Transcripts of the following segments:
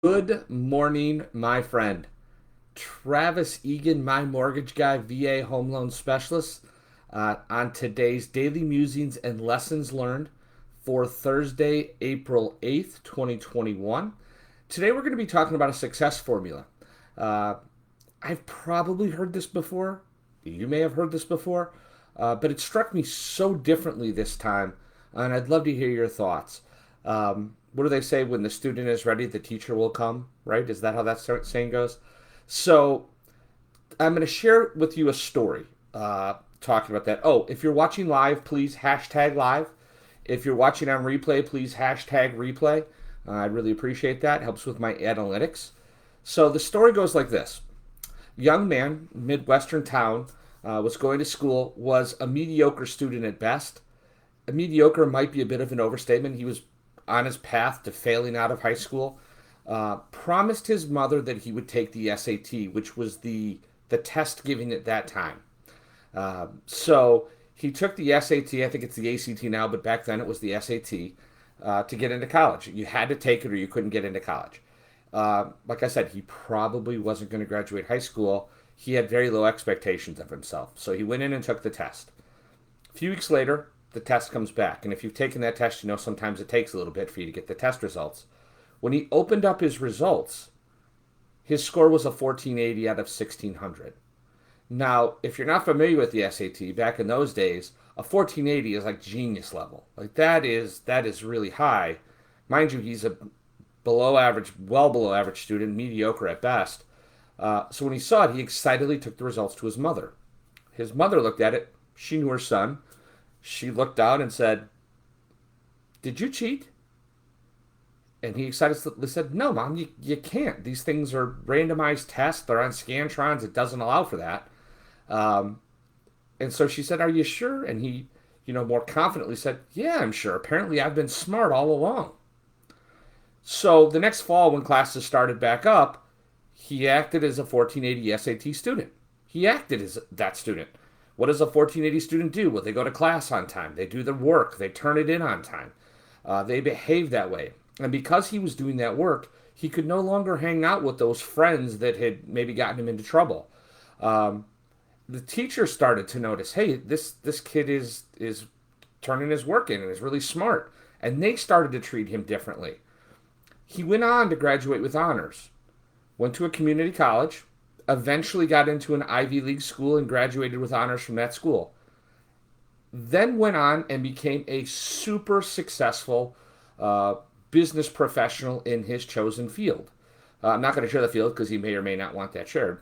Good morning, my friend. Travis Egan, my mortgage guy, VA home loan specialist, on today's daily musings and lessons learned for Thursday, April 8th, 2021. Today, we're going to be talking about a success formula. Uh, I've probably heard this before. You may have heard this before, but it struck me so differently this time, and I'd love to hear your thoughts. What do they say? When the student is ready, the teacher will come, right? Is that how that saying goes? So I'm going to share with you a story talking about that. Oh, if you're watching live, please hashtag live. If you're watching on replay, please hashtag replay. I'd really appreciate that. It helps with my analytics. So the story goes like this. Young man, Midwestern town, was going to school, was a mediocre student at best. A mediocre might be a bit of an overstatement. He was on his path to failing out of high school. Promised his mother that he would take the SAT, which was the test given at that time. So he took the SAT. I think it's the ACT now, but back then it was the SAT to get into college. You had to take it or you couldn't get into college. Like I said, he probably wasn't going to graduate high school. He had very low expectations of himself. So he went in and took the test. A few weeks later, the test comes back. And if you've taken that test, you know sometimes it takes a little bit for you to get the test results. When he opened up his results, his score was a 1480 out of 1600. Now, if you're not familiar with the SAT, back in those days, a 1480 is like genius level. Like that is really high. Mind you, he's a below average, well below average student, mediocre at best. So when he saw it, he excitedly took the results to his mother. His mother looked at it. She knew her son. She looked down and said, "Did you cheat?" And he excitedly said, "No, Mom, you can't. These things are randomized tests. They're on Scantrons. It doesn't allow for that." Um, and so she said, "Are you sure?" And he, more confidently said, "Yeah, I'm sure. Apparently, I've been smart all along." So the next fall, when classes started back up, he acted as a 1480 SAT student. He acted as that student. What does a 1480 student do? Well, they go to class on time. They do their work. They turn it in on time. They behave that way. And because he was doing that work, he could no longer hang out with those friends that had maybe gotten him into trouble. Um, the teacher started to notice, hey, this kid is turning his work in and is really smart. And they started to treat him differently. He went on to graduate with honors, went to a community college, eventually got into an Ivy League school and graduated with honors from that school. Then went on and became a super successful uh, business professional in his chosen field. I'm not going to share the field because he may or may not want that shared.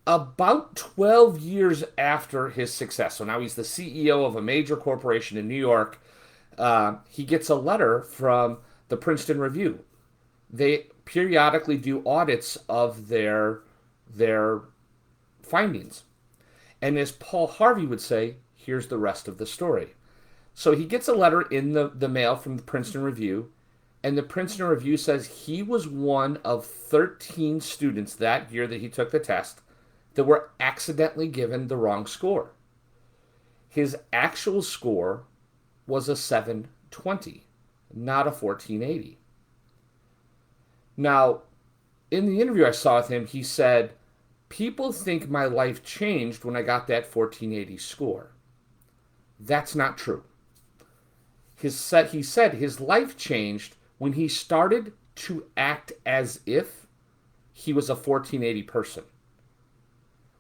About 12 years after his success, so now he's the CEO of a major corporation in New York, he gets a letter from the Princeton Review. They periodically do audits of their findings. And as Paul Harvey would say, here's the rest of the story. So he gets a letter in the mail from the Princeton Review, and the Princeton Review says he was one of 13 students that year that he took the test that were accidentally given the wrong score. His actual score was a 720, not a 1480. Now, in the interview I saw with him, he said, "People think my life changed when I got that 1480 score." That's not true. He said his life changed when he started to act as if he was a 1480 person.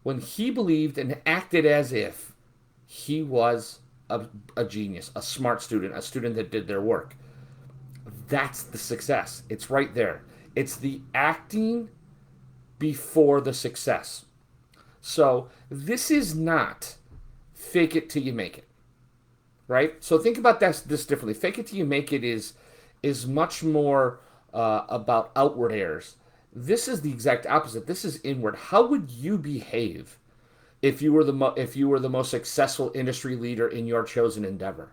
When he believed and acted as if he was a genius, a smart student, a student that did their work. That's the success. It's right there. It's the acting before the success. So this is not fake it till you make it, right? So think about this differently. Fake it till you make it is much more about outward errors. This is the exact opposite. This is inward. How would you behave if you were if you were the most successful industry leader in your chosen endeavor?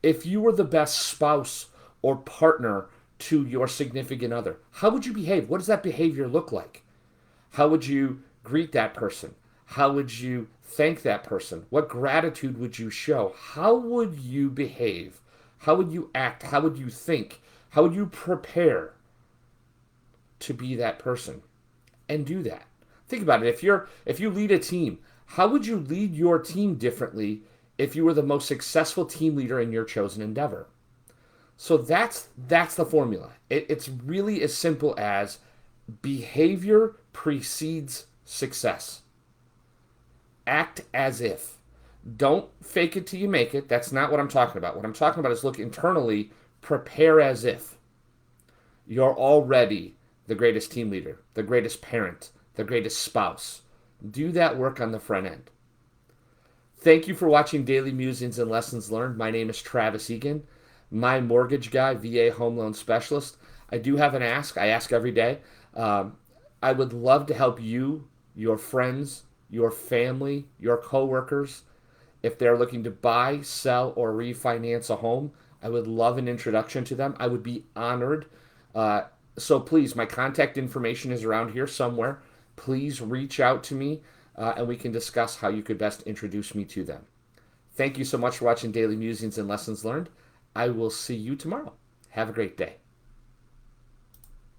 If you were the best spouse or partner to your significant other, how would you behave? What does that behavior look like? How would you greet that person? How would you thank that person? What gratitude would you show? How would you behave? How would you act? How would you think? How would you prepare? to be that person and do that. Think about it. If you lead a team, how would you lead your team differently if you were the most successful team leader in your chosen endeavor? So that's the formula. It's really as simple as behavior precedes success. Act as if. Don't fake it till you make it. That's not what I'm talking about. What I'm talking about is look internally, prepare as if you're already the greatest team leader, the greatest parent, the greatest spouse. Do that work on the front end. Thank you for watching Daily Musings and Lessons Learned. My name is Travis Egan, my mortgage guy, VA home loan specialist. I do have an ask. I ask every day. I would love to help you, your friends, your family, your coworkers. If they're looking to buy, sell, or refinance a home, I would love an introduction to them. I would be honored. So please, my contact information is around here somewhere. Please reach out to me and we can discuss how you could best introduce me to them. Thank you so much for watching Daily Musings and Lessons Learned. I will see you tomorrow. Have a great day.